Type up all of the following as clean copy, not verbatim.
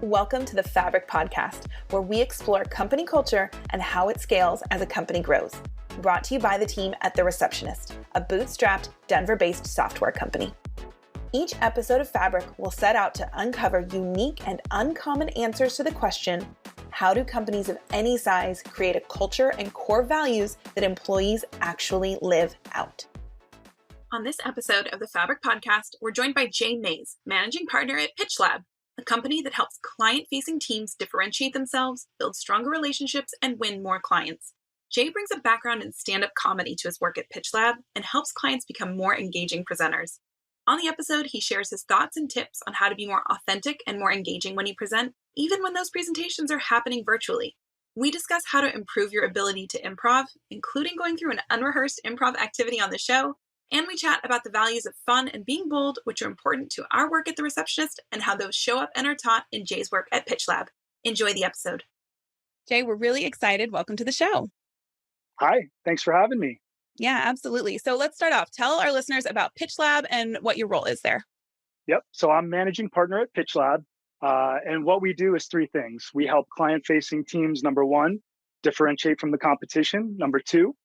Welcome to the Fabric Podcast, where we explore company culture and how it scales as a company grows. Brought to you by the team at The Receptionist, a bootstrapped, Denver-based software company. Each episode of Fabric will set out to uncover unique and uncommon answers to the question, how do companies of any size create a culture and core values that employees actually live out? On this episode of the Fabric Podcast, we're joined by Jay Mays, managing partner at PitchLab, a company that helps client-facing teams differentiate themselves, build stronger relationships, and win more clients. Jay brings a background in stand-up comedy to his work at PitchLab and helps clients become more engaging presenters. On the episode, he shares his thoughts and tips on how to be more authentic and more engaging when you present, even when those presentations are happening virtually. We discuss how to improve your ability to improv, including going through an unrehearsed improv activity on the show, and we chat about the values of fun and being bold, which are important to our work at The Receptionist, and how those show up and are taught in Jay's work at PitchLab. Enjoy the episode. Jay, we're really excited. Welcome to the show. Hi, thanks for having me. Yeah, absolutely. So let's start off. Tell our listeners about PitchLab and what your role is there. Yep. So I'm managing partner at PitchLab. And what we do is three things. We help client-facing teams, number one, differentiate from the competition. Number two,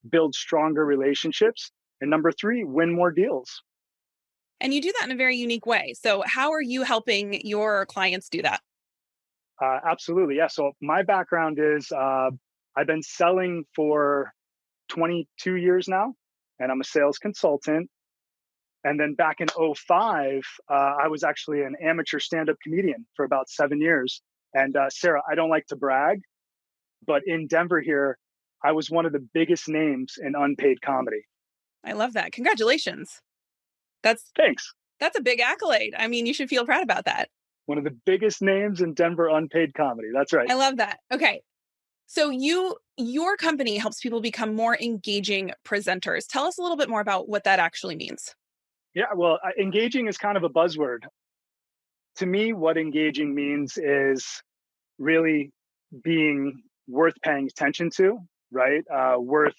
build stronger relationships. And number three, win more deals. And you do that in a very unique way. So how are you helping your clients do that? Absolutely. Yeah. So my background is I've been selling for 22 years now, and I'm a sales consultant. And then back in '05, I was actually an amateur stand-up comedian for about 7 years. And Sarah, I don't like to brag, but in Denver here, I was one of the biggest names in unpaid comedy. I love that. Congratulations. Thanks. That's a big accolade. I mean, you should feel proud about that. One of the biggest names in Denver unpaid comedy. That's right. I love that. Okay. So your company helps people become more engaging presenters. Tell us a little bit more about what that actually means. Yeah, well, engaging is kind of a buzzword. To me, what engaging means is really being worth paying attention to, right? Worth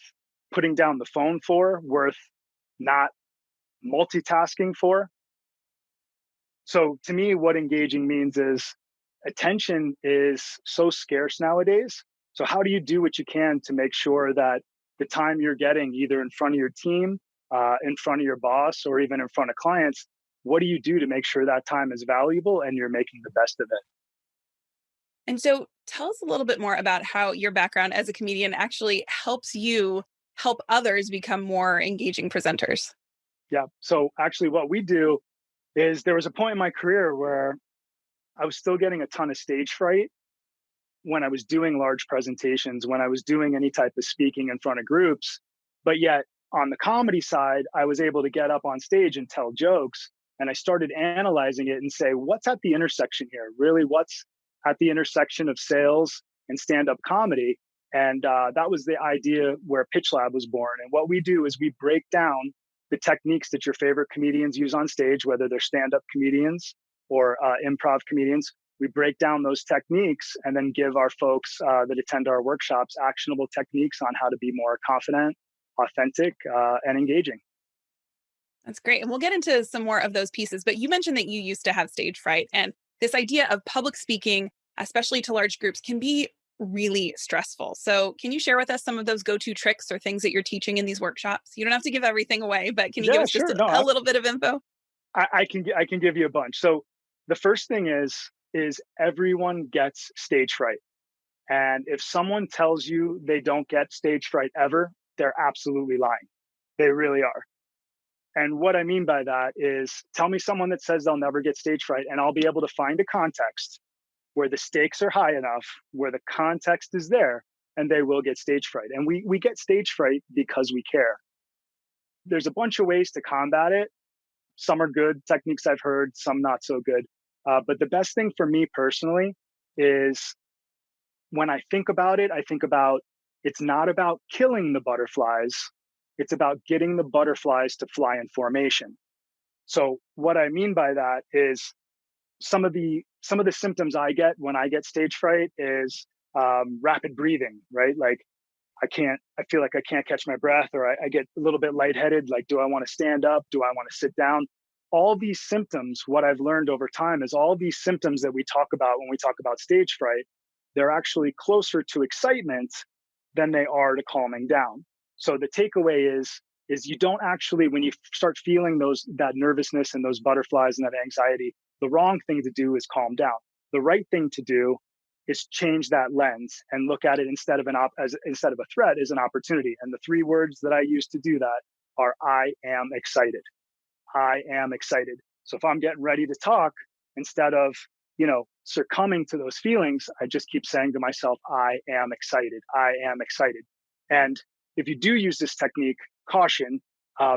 putting down the phone for, worth not multitasking for. So to me, what engaging means is attention is so scarce nowadays. So how do you do what you can to make sure that the time you're getting either in front of your team, in front of your boss, or even in front of clients, what do you do to make sure that time is valuable and you're making the best of it? And so tell us a little bit more about how your background as a comedian actually helps you help others become more engaging presenters. Yeah. So actually what we do is there was a point in my career where I was still getting a ton of stage fright when I was doing large presentations, when I was doing any type of speaking in front of groups. But yet on the comedy side, I was able to get up on stage and tell jokes. And I started analyzing it and say, what's at the intersection here? Really, what's at the intersection of sales and stand-up comedy? And that was the idea where PitchLab was born. And what we do is we break down the techniques that your favorite comedians use on stage, whether they're stand-up comedians or improv comedians. We break down those techniques and then give our folks that attend our workshops actionable techniques on how to be more confident, authentic, and engaging. That's great. And we'll get into some more of those pieces. But you mentioned that you used to have stage fright. And this idea of public speaking, especially to large groups, can be really stressful. So can you share with us some of those go-to tricks or things that you're teaching in these workshops? You don't have to give everything away, but can you give us just a little bit of info? I can give you a bunch. So the first thing is everyone gets stage fright. And if someone tells you they don't get stage fright ever, they're absolutely lying. They really are. And what I mean by that is tell me someone that says they'll never get stage fright, and I'll be able to find a context where the stakes are high enough, where the context is there, and they will get stage fright. And we get stage fright because we care. There's a bunch of ways to combat it. Some are good techniques I've heard, some not so good. But the best thing for me personally is when I think about it, I think about it's not about killing the butterflies. It's about getting the butterflies to fly in formation. So what I mean by that is some of the symptoms I get when I get stage fright is rapid breathing, right? Like I feel like I can't catch my breath, or I get a little bit lightheaded. Like, do I want to stand up? Do I want to sit down? all these symptoms, what I've learned over time is all these symptoms that we talk about when we talk about stage fright, they're actually closer to excitement than they are to calming down. So the takeaway is you don't actually, when you start feeling that nervousness and those butterflies and that anxiety, the wrong thing to do is calm down. The right thing to do is change that lens and look at it instead of instead of a threat as an opportunity. And the three words that I use to do that are I am excited. I am excited. So if I'm getting ready to talk, instead of, succumbing to those feelings, I just keep saying to myself, I am excited. I am excited. And if you do use this technique, caution,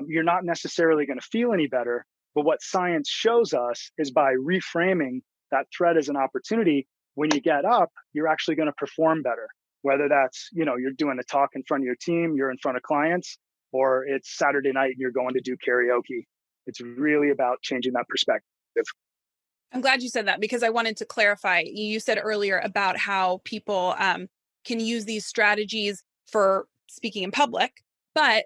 you're not necessarily going to feel any better. But what science shows us is by reframing that threat as an opportunity, when you get up, you're actually going to perform better. Whether that's, you're doing a talk in front of your team, you're in front of clients, or it's Saturday night and you're going to do karaoke. It's really about changing that perspective. I'm glad you said that, because I wanted to clarify. You said earlier about how people can use these strategies for speaking in public, but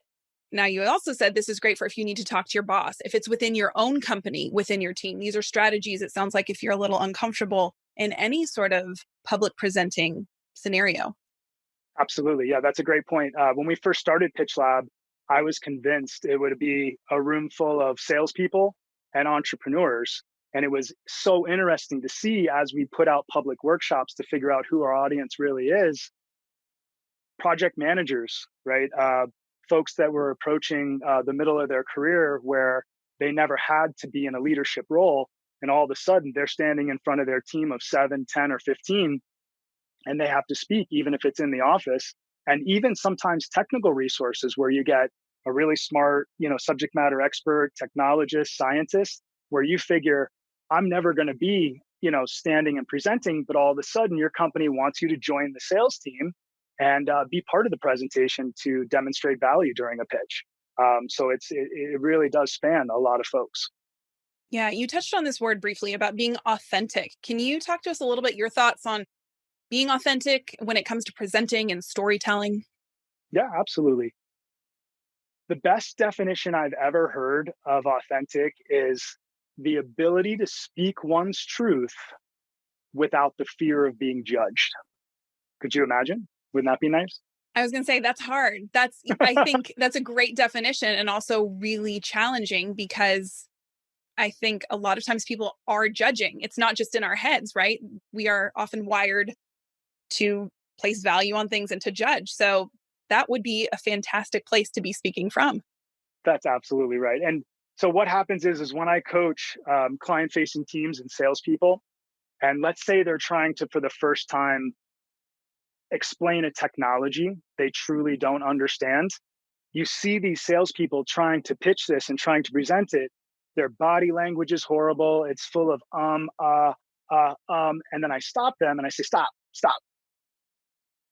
now you also said this is great for if you need to talk to your boss, if it's within your own company, within your team. These are strategies, it sounds like, if you're a little uncomfortable in any sort of public presenting scenario. Absolutely. Yeah, that's a great point. When we first started Pitch Lab, I was convinced it would be a room full of salespeople and entrepreneurs. And it was so interesting to see, as we put out public workshops to figure out who our audience really is, project managers, right? Folks that were approaching the middle of their career where they never had to be in a leadership role. And all of a sudden they're standing in front of their team of 7, 10, or 15, and they have to speak, even if it's in the office. And even sometimes technical resources where you get a really smart, subject matter expert, technologist, scientist, where you figure, I'm never going to be, standing and presenting, but all of a sudden your company wants you to join the sales team and be part of the presentation to demonstrate value during a pitch. So it really does span a lot of folks. Yeah, you touched on this word briefly about being authentic. Can you talk to us a little bit, your thoughts on being authentic when it comes to presenting and storytelling? Yeah, absolutely. The best definition I've ever heard of authentic is the ability to speak one's truth without the fear of being judged. Could you imagine? Wouldn't that be nice? I was going to say that's hard. I think that's a great definition, and also really challenging, because I think a lot of times people are judging. It's not just in our heads, right? We are often wired to place value on things and to judge. So that would be a fantastic place to be speaking from. That's absolutely right. And so what happens is when I coach client-facing teams and salespeople, and let's say they're trying to, for the first time, explain a technology they truly don't understand, you see these salespeople trying to pitch this and trying to present it. Their body language is horrible. It's full of and then I stop them and I say, stop.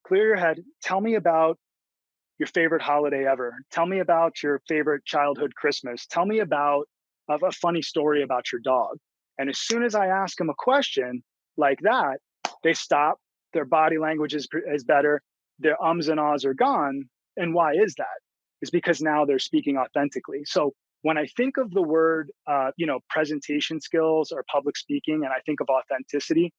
Clear your head. Tell me about your favorite holiday ever. Tell me about your favorite childhood Christmas. Tell me about a funny story about your dog. And as soon as I ask them a question like that, they stop. Their body language is better. Their ums and ahs are gone. And why is that? It's because now they're speaking authentically. So when I think of the word, presentation skills or public speaking, and I think of authenticity,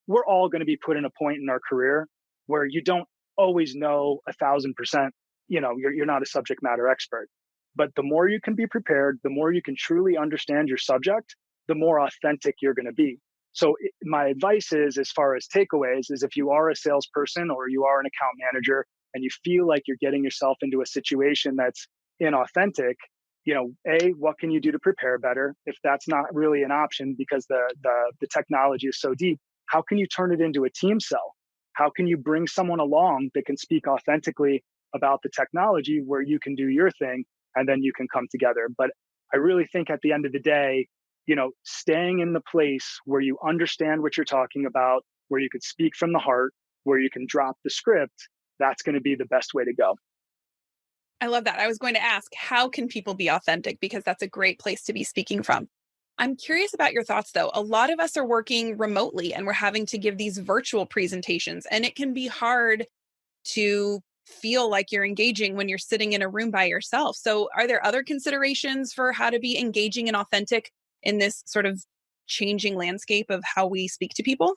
we're all going to be put in a point in our career where you don't always know 1,000%, you're not a subject matter expert. But the more you can be prepared, the more you can truly understand your subject, the more authentic you're going to be. So my advice is, as far as takeaways, is if you are a salesperson or you are an account manager and you feel like you're getting yourself into a situation that's inauthentic, what can you do to prepare better? If that's not really an option because the technology is so deep, how can you turn it into a team sell? How can you bring someone along that can speak authentically about the technology where you can do your thing and then you can come together? But I really think at the end of the day, staying in the place where you understand what you're talking about, where you could speak from the heart, where you can drop the script, that's going to be the best way to go. I love that. I was going to ask, how can people be authentic? Because that's a great place to be speaking from. I'm curious about your thoughts, though. A lot of us are working remotely and we're having to give these virtual presentations, and it can be hard to feel like you're engaging when you're sitting in a room by yourself. So, are there other considerations for how to be engaging and authentic in this sort of changing landscape of how we speak to people?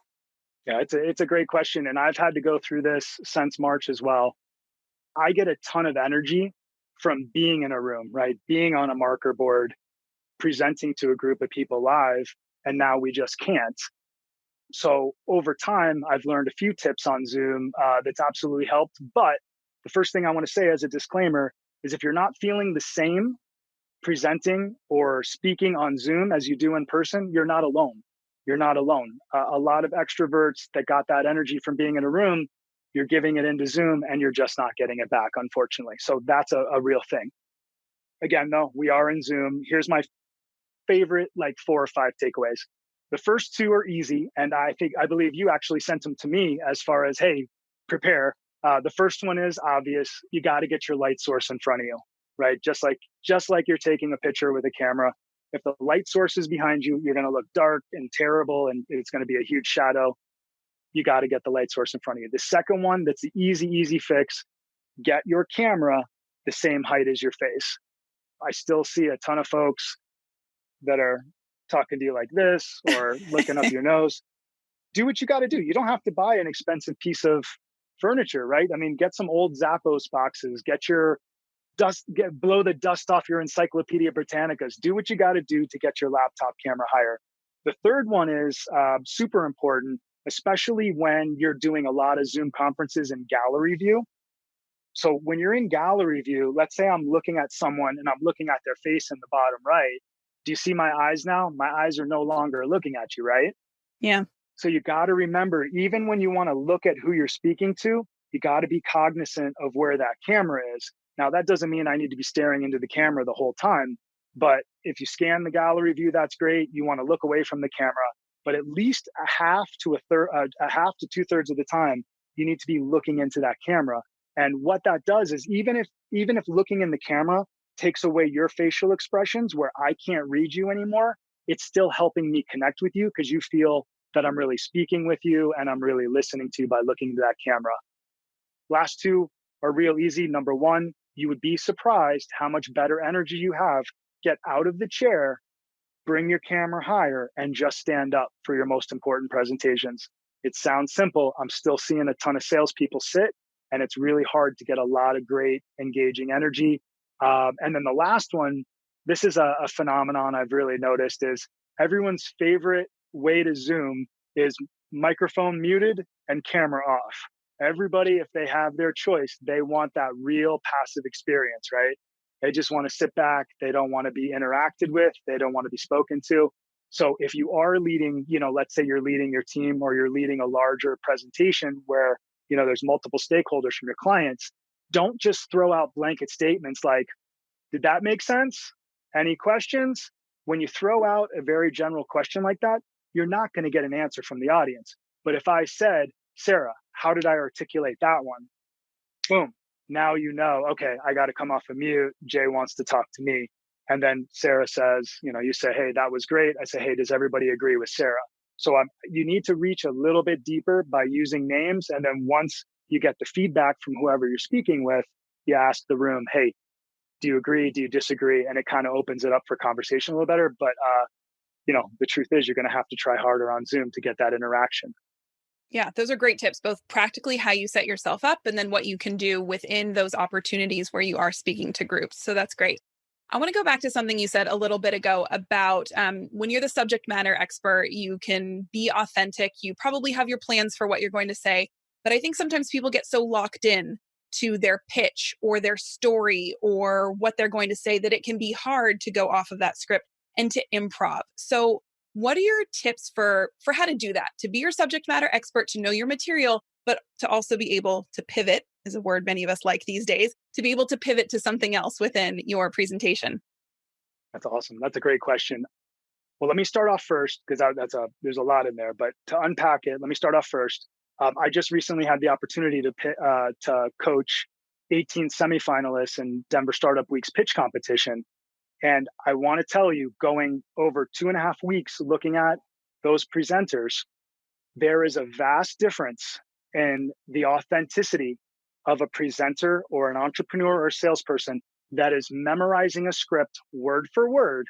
Yeah, it's a great question, and I've had to go through this since March as well. I get a ton of energy from being in a room, right? Being on a marker board, presenting to a group of people live, and now we just can't. So over time, I've learned a few tips on Zoom that's absolutely helped. But the first thing I want to say as a disclaimer is if you're not feeling the same presenting or speaking on Zoom as you do in person, you're not alone. You're not alone. A lot of extroverts that got that energy from being in a room, you're giving it into Zoom and you're just not getting it back, unfortunately. So that's a real thing. Again, though, we are in Zoom. Here's my favorite like 4 or 5 takeaways. The first two are easy, and I believe you actually sent them to me as far as, hey, prepare. The first one is obvious. You got to get your light source in front of you, right? Just like you're taking a picture with a camera. If the light source is behind you, you're going to look dark and terrible, and it's going to be a huge shadow. You got to get the light source in front of you. The second one, that's the easy fix. Get your camera the same height as your face. I still see a ton of folks that are talking to you like this or looking up your nose. Do what you got to do. You don't have to buy an expensive piece of furniture, right? I mean, get some old Zappos boxes, blow the dust off your Encyclopedia Britannicas. Do what you got to do to get your laptop camera higher. The third one is super important, especially when you're doing a lot of Zoom conferences in gallery view. So when you're in gallery view, let's say I'm looking at someone and I'm looking at their face in the bottom right. Do you see my eyes now? My eyes are no longer looking at you, right? Yeah. So you got to remember, even when you want to look at who you're speaking to, you got to be cognizant of where that camera is. Now, that doesn't mean I need to be staring into the camera the whole time. But if you scan the gallery view, that's great. You want to look away from the camera, but at least a half to 2/3 of the time, you need to be looking into that camera. And what that does is even if looking in the camera takes away your facial expressions where I can't read you anymore, it's still helping me connect with you because you feel that I'm really speaking with you and I'm really listening to you by looking into that camera. Last two are real easy. Number one, you would be surprised how much better energy you have. Get out of the chair, bring your camera higher, and just stand up for your most important presentations. It sounds simple. I'm still seeing a ton of salespeople sit, and it's really hard to get a lot of great engaging energy. And then the last one, this is a phenomenon I've really noticed, is everyone's favorite way to Zoom is microphone muted and camera off. Everybody, if they have their choice, they want that real passive experience, right? They just want to sit back. They don't want to be interacted with. They don't want to be spoken to. So if you are leading, let's say you're leading your team or you're leading a larger presentation where, there's multiple stakeholders from your clients, don't just throw out blanket statements like, did that make sense? Any questions? When you throw out a very general question like that, you're not going to get an answer from the audience. But if I said, Sarah, how did I articulate that one? Boom. Now okay, I got to come off of mute. Jay wants to talk to me. And then Sarah says, you say, hey, that was great. I say, hey, does everybody agree with Sarah? So you need to reach a little bit deeper by using names. And then once you get the feedback from whoever you're speaking with, you ask the room, hey, do you agree? Do you disagree? And it kind of opens it up for conversation a little better. But, the truth is you're going to have to try harder on Zoom to get that interaction. Yeah, those are great tips, both practically how you set yourself up and then what you can do within those opportunities where you are speaking to groups. So that's great. I want to go back to something you said a little bit ago about when you're the subject matter expert, you can be authentic. You probably have your plans for what you're going to say. But I think sometimes people get so locked in to their pitch or their story or what they're going to say that it can be hard to go off of that script and to improv. So what are your tips for how to do that? To be your subject matter expert, to know your material, but to also be able to pivot, is a word many of us like these days, to be able to pivot to something else within your presentation. That's awesome. That's a great question. Well, let me start off first because there's a lot in there. But to unpack it, let me start off first. I just recently had the opportunity to coach 18 semifinalists in Denver Startup Week's pitch competition. And I want to tell you, going over 2.5 weeks looking at those presenters, there is a vast difference in the authenticity of a presenter or an entrepreneur or salesperson that is memorizing a script word for word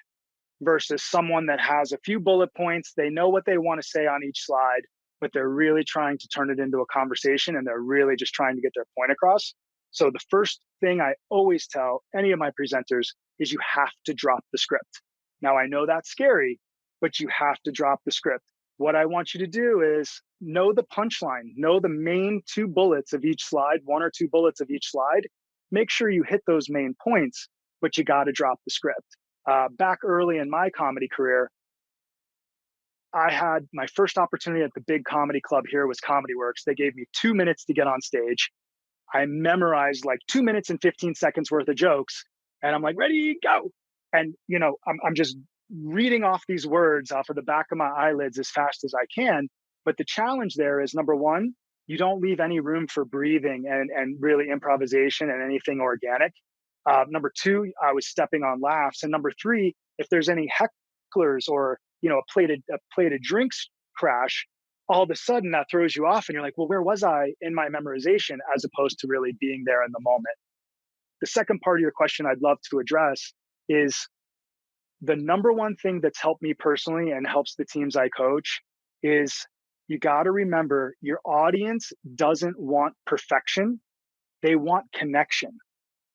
versus someone that has a few bullet points. They know what they want to say on each slide, but they're really trying to turn it into a conversation and they're really just trying to get their point across. So the first thing I always tell any of my presenters is you have to drop the script. Now, I know that's scary, but you have to drop the script. What I want you to do is know the punchline, know the main two bullets of each slide, one or two bullets of each slide. Make sure you hit those main points, but you got to drop the script. Back early in my comedy career, I had my first opportunity at the big comedy club here was Comedy Works. They gave me 2 minutes to get on stage. I memorized like 2 minutes and 15 seconds worth of jokes. And I'm like, ready, go. And, I'm just reading off these words off of the back of my eyelids as fast as I can. But the challenge there is number one, you don't leave any room for breathing and really improvisation and anything organic. Number two, I was stepping on laughs. And number three, if there's any hecklers or, a plate of drinks crash, all of a sudden that throws you off and you're like, well, where was I in my memorization as opposed to really being there in the moment? The second part of your question I'd love to address is the number one thing that's helped me personally and helps the teams I coach is you got to remember your audience doesn't want perfection. They want connection.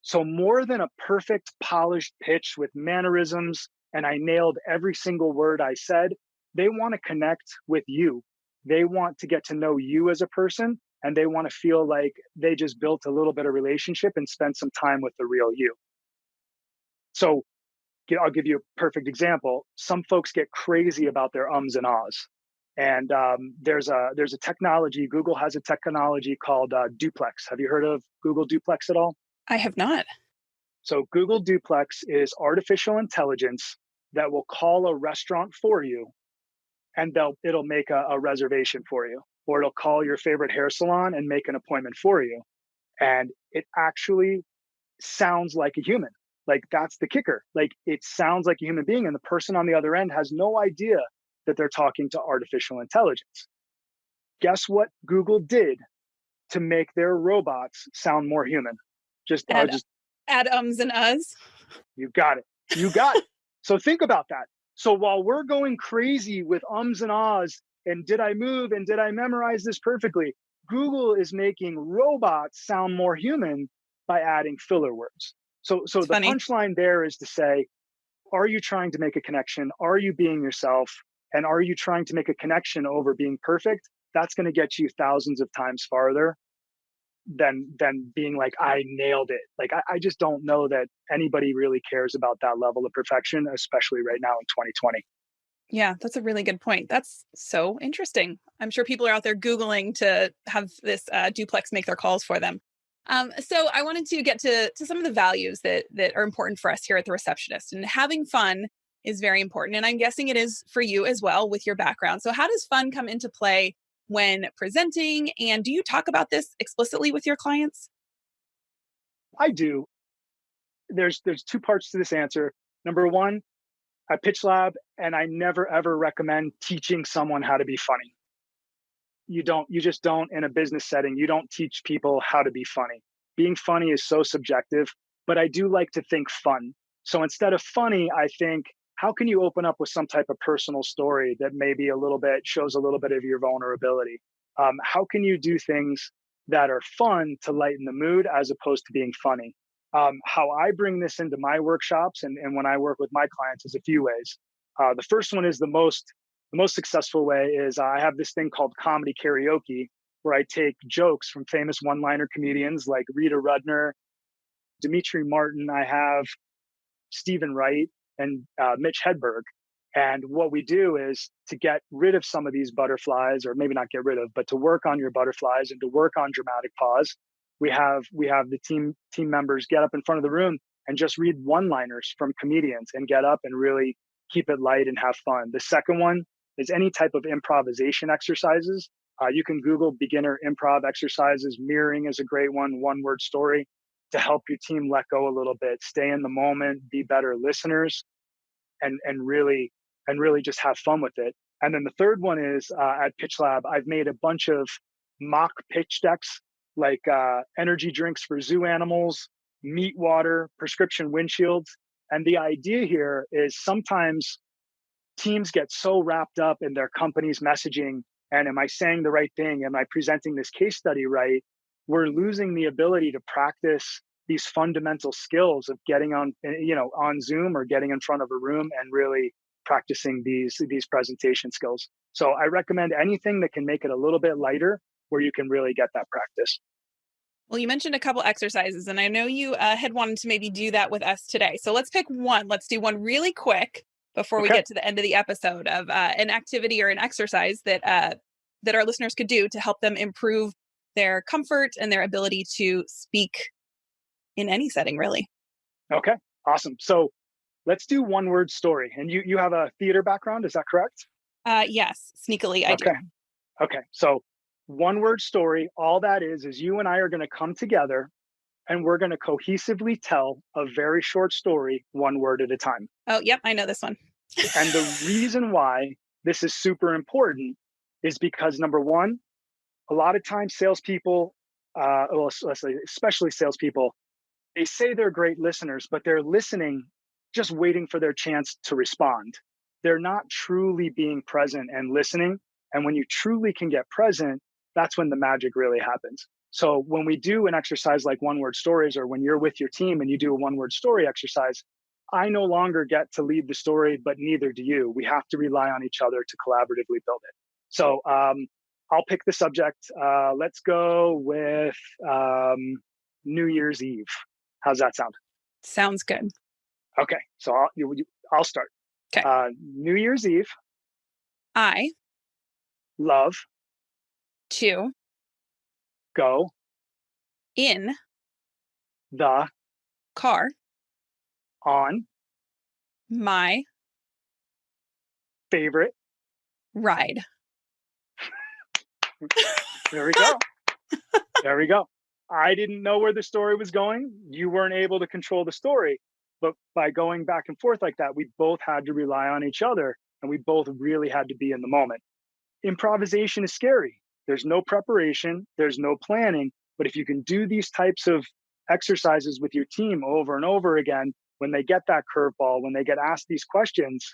So more than a perfect polished pitch with mannerisms and I nailed every single word I said, they want to connect with you. They want to get to know you as a person and they want to feel like they just built a little bit of relationship and spent some time with the real you. So I'll give you a perfect example. Some folks get crazy about their ums and ahs. And there's a technology, Google has a technology called Duplex. Have you heard of Google Duplex at all? I have not. So Google Duplex is artificial intelligence that will call a restaurant for you and it'll make a reservation for you, or it'll call your favorite hair salon and make an appointment for you. And it actually sounds like a human. Like that's the kicker. Like it sounds like a human being and the person on the other end has no idea that they're talking to artificial intelligence. Guess what Google did to make their robots sound more human? Add ums and uhs. You got it. You got it. So think about that. So while we're going crazy with ums and ahs and did I move and did I memorize this perfectly, Google is making robots sound more human by adding filler words. So the funny. punchline there is to say, are you trying to make a connection? Are you being yourself? And are you trying to make a connection over being perfect? That's going to get you thousands of times farther than being like, I nailed it. Like, I just don't know that anybody really cares about that level of perfection, especially right now in 2020. Yeah, that's a really good point. That's so interesting. I'm sure people are out there Googling to have this duplex make their calls for them. So I wanted to get to some of the values that are important for us here at The Receptionist. And having fun is very important. And I'm guessing it is for you as well with your background. So how does fun come into play when presenting? And do you talk about this explicitly with your clients? I do. There's two parts to this answer. Number one, I pitch lab and I never ever recommend teaching someone how to be funny. You just don't in a business setting. You don't teach people how to be funny. Being funny is so subjective, but I do like to think fun. So instead of funny, I think, how can you open up with some type of personal story that maybe shows a little bit of your vulnerability? How can you do things that are fun to lighten the mood as opposed to being funny? How I bring this into my workshops and when I work with my clients is a few ways. The first one is the most successful way is I have this thing called comedy karaoke where I take jokes from famous one-liner comedians like Rita Rudner, Dimitri Martin. I have Stephen Wright and Mitch Hedberg. And what we do is to get rid of some of these butterflies, or maybe not get rid of, but to work on your butterflies and to work on dramatic pause. We have the team members get up in front of the room and just read one-liners from comedians and get up and really keep it light and have fun. The second one is any type of improvisation exercises. You can Google beginner improv exercises. Mirroring is a great one-word story to help your team let go a little bit, stay in the moment, be better listeners, and really just have fun with it. And then the third one is at Pitch Lab, I've made a bunch of mock pitch decks like energy drinks for zoo animals, meat water, prescription windshields. And the idea here is sometimes teams get so wrapped up in their company's messaging and am I saying the right thing? Am I presenting this case study right? We're losing the ability to practice these fundamental skills of getting on, on Zoom or getting in front of a room and really practicing these presentation skills. So I recommend anything that can make it a little bit lighter where you can really get that practice. Well, you mentioned a couple exercises, and I know you had wanted to maybe do that with us today. So let's pick one. Let's do one really quick before we get to the end of the episode of an activity or an exercise that our listeners could do to help them improve their comfort and their ability to speak in any setting, really. Okay, awesome. So let's do one word story. And you have a theater background, is that correct? Yes, sneakily I do. Okay, so one word story, all that is you and I are going to come together and we're going to cohesively tell a very short story, one word at a time. Oh, yep, I know this one. And the reason why this is super important is because number one, a lot of times salespeople, let's say especially salespeople, they say they're great listeners, but they're listening, just waiting for their chance to respond. They're not truly being present and listening. And when you truly can get present, that's when the magic really happens. So when we do an exercise like one word stories, or when you're with your team and you do a one word story exercise, I no longer get to lead the story, but neither do you. We have to rely on each other to collaboratively build it. So I'll pick the subject. Let's go with New Year's Eve. How's that sound? Sounds good. Okay, so I'll start. Okay. New Year's Eve. I love to go in the car on my favorite ride. There we go. There we go. I didn't know where the story was going. You weren't able to control the story. But by going back and forth like that, we both had to rely on each other and we both really had to be in the moment. Improvisation is scary. There's no preparation, there's no planning. But if you can do these types of exercises with your team over and over again, when they get that curveball, when they get asked these questions,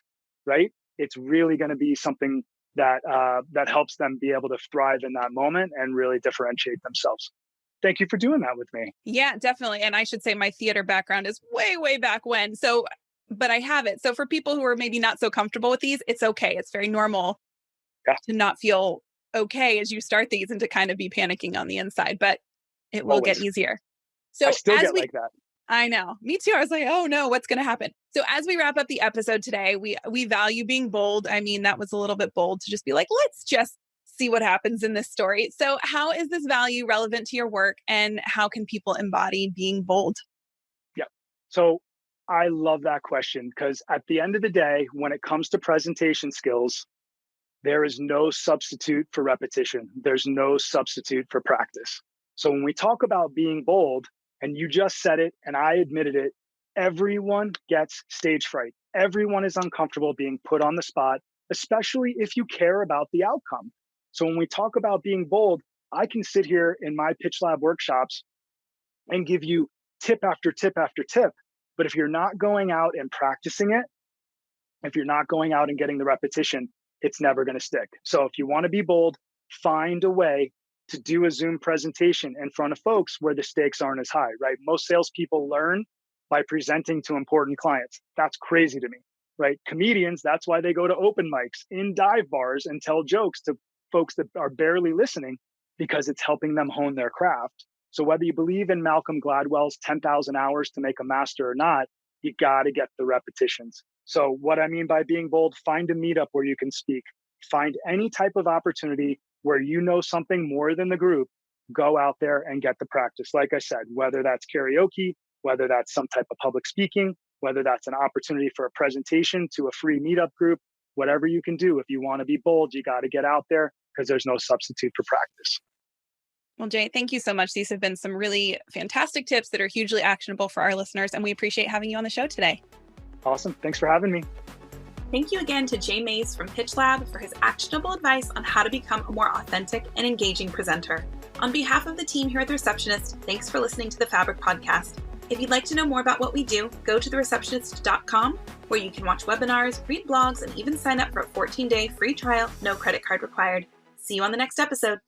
right, it's really going to be something that helps them be able to thrive in that moment and really differentiate themselves. Thank you for doing that with me. Yeah, definitely. And I should say my theater background is way, way back when. So, but I have it. So for people who are maybe not so comfortable with these, it's okay. It's very normal to not feel okay as you start these and to kind of be panicking on the inside, but it will get easier. So I still get like that. I know. Me too. I was like, oh no, what's going to happen? So as we wrap up the episode today, we value being bold. I mean, that was a little bit bold to just be like, let's just see what happens in this story. So how is this value relevant to your work and how can people embody being bold? Yeah. So I love that question because at the end of the day, when it comes to presentation skills, there is no substitute for repetition. There's no substitute for practice. So when we talk about being bold, and you just said it, and I admitted it, everyone gets stage fright. Everyone is uncomfortable being put on the spot, especially if you care about the outcome. So when we talk about being bold, I can sit here in my Pitch Lab workshops and give you tip after tip after tip. But if you're not going out and practicing it, if you're not going out and getting the repetition, it's never going to stick. So if you want to be bold, find a way to do a Zoom presentation in front of folks where the stakes aren't as high, right? Most salespeople learn by presenting to important clients. That's crazy to me, right? Comedians, that's why they go to open mics in dive bars and tell jokes to folks that are barely listening because it's helping them hone their craft. So whether you believe in Malcolm Gladwell's 10,000 hours to make a master or not, you got to get the repetitions. So what I mean by being bold, find a meetup where you can speak. Find any type of opportunity where you know something more than the group. Go out there and get the practice. Like I said, whether that's karaoke, whether that's some type of public speaking, whether that's an opportunity for a presentation to a free meetup group, whatever you can do. If you want to be bold, you got to get out there because there's no substitute for practice. Well, Jay, thank you so much. These have been some really fantastic tips that are hugely actionable for our listeners, and we appreciate having you on the show today. Awesome. Thanks for having me. Thank you again to Jay Mays from Pitch Lab for his actionable advice on how to become a more authentic and engaging presenter. On behalf of the team here at The Receptionist, thanks for listening to the Fabric Podcast. If you'd like to know more about what we do, go to thereceptionist.com, where you can watch webinars, read blogs, and even sign up for a 14-day free trial, no credit card required. See you on the next episode.